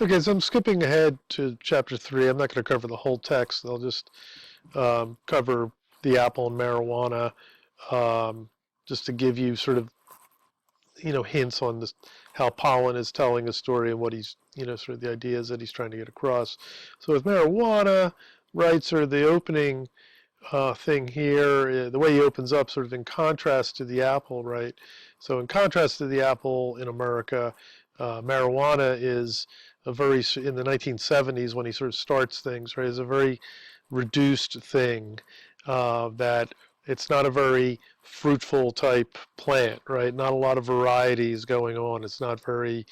Okay, so I'm skipping ahead to chapter 3. I'm not going to cover the whole text. I'll just cover the apple and marijuana, um, just to give you sort of, hints on this, how Pollen is telling a story and what he's, sort of the ideas that he's trying to get across. So with marijuana, right, sort of the opening thing here, the way he opens up, sort of in contrast to the apple, right? So in contrast to the apple in America, marijuana is in the 1970s when he sort of starts things, right, is a very reduced thing, that it's not a very fruitful type plant, right? Not a lot of varieties going on. It's not very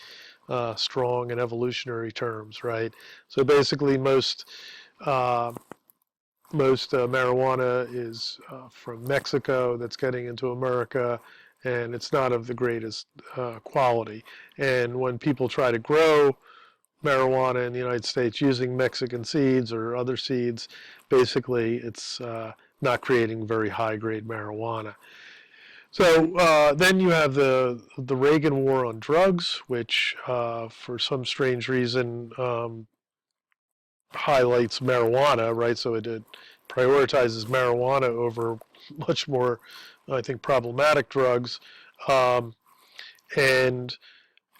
strong in evolutionary terms, right? So basically, uh, most marijuana is from Mexico that's getting into America, and it's not of the greatest quality. And when people try to grow marijuana in the United States using Mexican seeds or other seeds, basically it's not creating very high grade marijuana. So then you have the Reagan war on drugs, which for some strange reason highlights marijuana, right? So it prioritizes marijuana over much more, I think, problematic drugs, um, and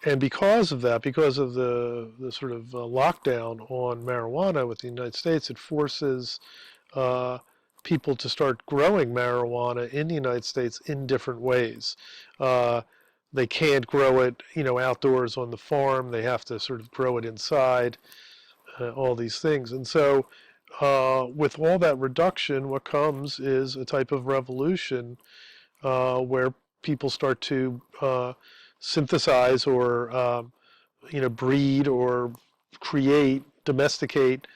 and because of that, because of the sort of lockdown on marijuana with the United States, it forces uh, people to start growing marijuana in the United States in different ways. Uh, they can't grow it, outdoors on the farm. They have to sort of grow it inside, all these things. And so, with all that reduction, what comes is a type of revolution where people start to synthesize or breed or create, domesticate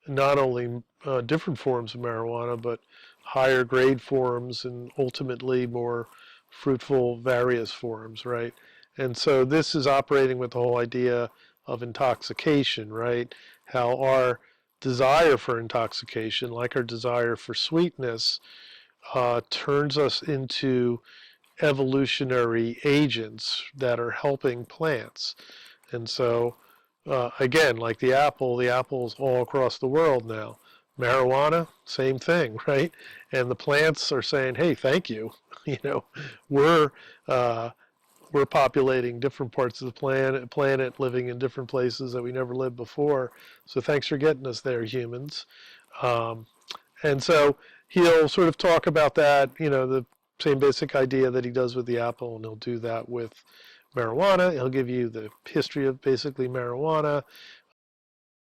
not only different forms of marijuana, but higher grade forms and ultimately more fruitful various forms, right? And so this is operating with the whole idea of intoxication, right? How our desire for intoxication, like our desire for sweetness, turns us into evolutionary agents that are helping plants. And so, again, like the apple's all across the world now. Marijuana, same thing, right? And the plants are saying, "Hey, thank you." You know, we're uh, we're populating different parts of the planet, living in different places that we never lived before. So thanks for getting us there, humans. Um, and so he'll sort of talk about that, the same basic idea that he does with the apple, and he'll do that with marijuana. He'll give you the history of basically marijuana,